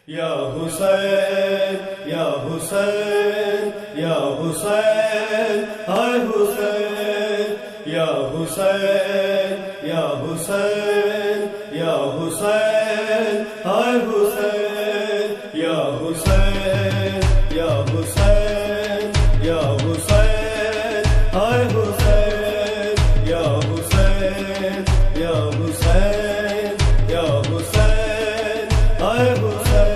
या हुसैन या हुसैन या हुसैन हाय हुसैन या हुसैन या हुसैन या हुसैन हाय हुसैन या हुसैन या हुसैन या हुसैन हाय हुसैन या हुसैन या हुसैन या हुसैन हाय हुसैन।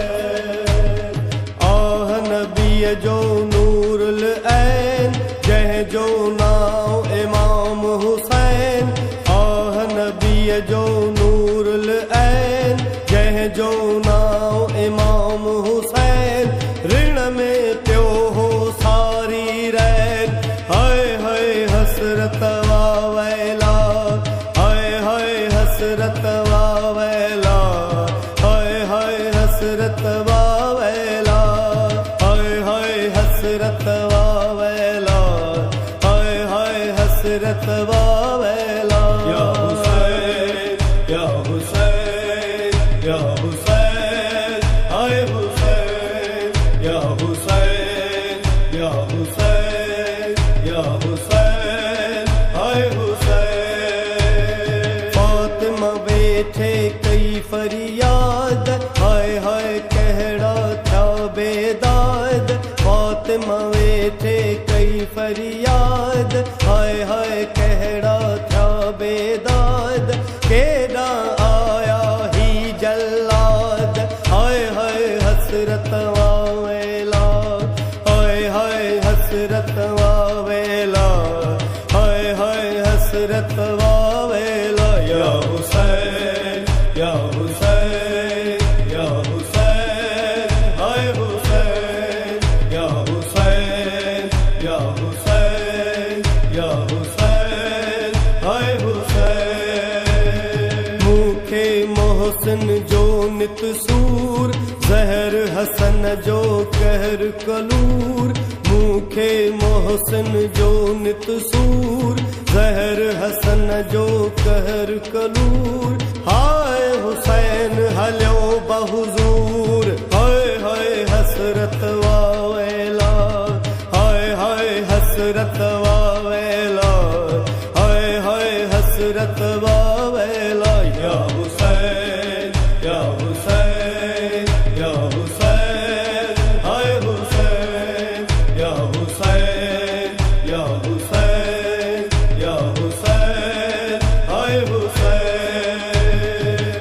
आह नबी जो नूरुल ऐन जह जो नाम इमाम हुसैन। आह नबी जो नूरुल ऐन जह जो नाम इमाम हुसैन। ऋण में प्यो हो सारी रैन हाय हाय हसरत वावैला हाय हाय हसरत वावैला हाय हाय हसरत वावैला हाय हाय हसरत वावैला हाय हाय हसरत वावैला। या हुसैन या हुसैन या हुसैन हाय हुसैन या हुसैन या हुसैन या हुसैन हाय हुसैन। फातिमा बैठे कई फरियाद हाय हाय कहड़ा था बेदाद। फातिमा बैठे कई फरियाद हाय हाय कहड़ा था बेदाद। केड़ा आया ही जल्लाद हाय हाय हसरत वावेला हाय हाय हसरत वावेला हाय हाय हसरत वावेला। या हुसैन या हुसैन या हुसैन हाय हुसैन या हुसैन या हुसैन या हुसैन हाय हुसैन। मुखे मोहसिन जो नित सूर जहर हसन जो कहर कलूर। मुखे मोहसिन जो नित सूर जहर हसन जो कहर कलूर। हाय हुसैन हलो बहुजूर हाय हाय हसरत वावेला हाय हाय हसरत वावेला हाय हाय हसरत वावेला। या हुसैन या हुसैन या हुसैन हाय हुसैन या हुसैन या हुसैन या हुसैन हाय हुसैन।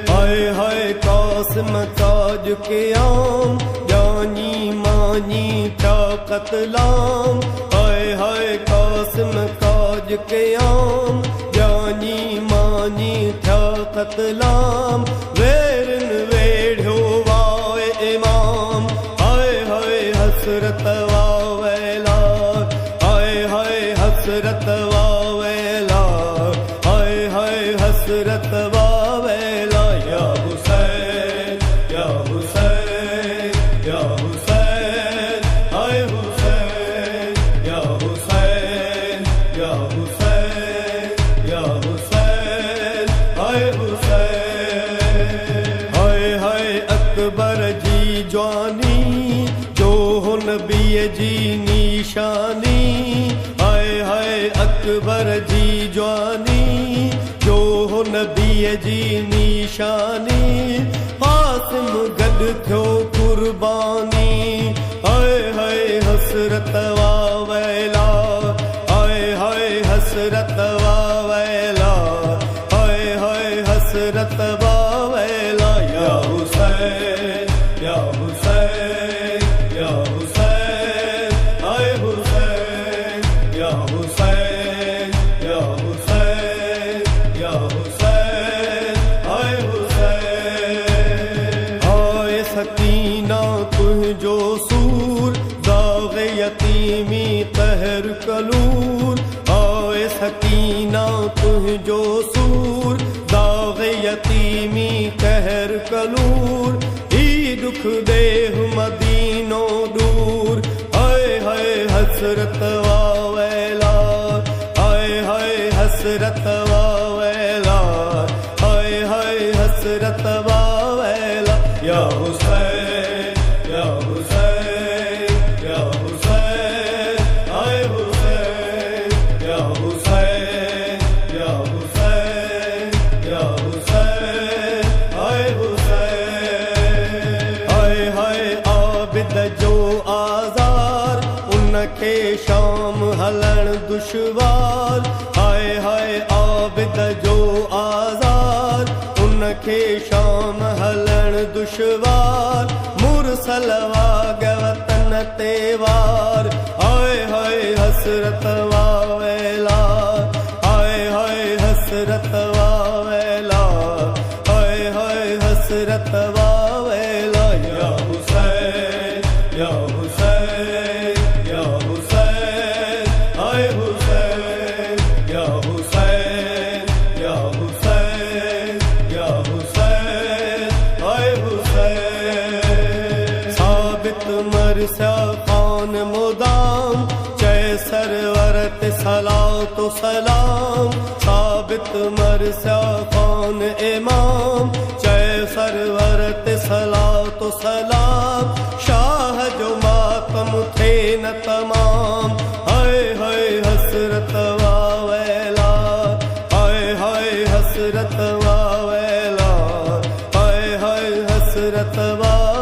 हाय हाय कासिम ताज के आम जानी मानी था कतलाम। हाय हाय कासिम ताज के आम जानी मानी था कतलाम। वेरन वेढ़ो वाए इमाम हाय हाय हसरत वावेला हाय हाय हसरत वावेला हाय हाय हसरत वावेला। या हुसैन या हुसैन या हुसैन हाय हुसैन या हुसैन या हुसैन या हुसैन हाय हुसैन। हाय हाय अकबर जी जवानी जो हो नबी जी निशानी। हाय हाय अकबर जी जवानी जो हो नबी जी निशानी। कासिम गद थियो कुर्बानी हाय हाय हसरत वावेला हाय हाय हसरत वावेला हाय हाय हसरत वावेला। या हुसैन या हुसैन या हुसैन हाय हुसैन या हुसैन या हुसैन या हुसैन हाय हुसैन। हाय सकीना तुह जो सूर दाग यतीमी कहर कलूर। हाय सकीना तुह जो सूर दाग यतीमी कहर कलूर। ई दुख देह मदीनो दूर हाय हाय हसरत वावेला हाय हाय हसरत वावेला हाय हाय हसरत वावेला। या हुसैन हुसैन या हुसैन या हुसैन आए हुसैन या हुसैन या हुसैन या हुसैन आए हुसैन। हाय हाय आबिद जो आज़ार उनखे शाम हलण दुश्वार। हाय हाय आबिद जो आज़ार उनखे शाम हलण दुश्वार। मुरसल वाॻ वतन ते वार। हाय हाय हसरत वावेला हाय हाय हसरत वावेला हाय हाय हसरत वावेला या हुसैन या हुसैन या हुसैन आए हुसैन या हुसैन या हुसैन या हुसैन आए हुसैन। साबित मरसा खान मुदाम जय सरवर ते सलातो सलाम। साबित मरसा खान इमाम जय सरवर ते सलातो सलाम। शाह जो मातम थे न तमाम। हाय हाय हसरत वावेला हाय हाय हसरत वावेला हाय हाय हसरत वावेला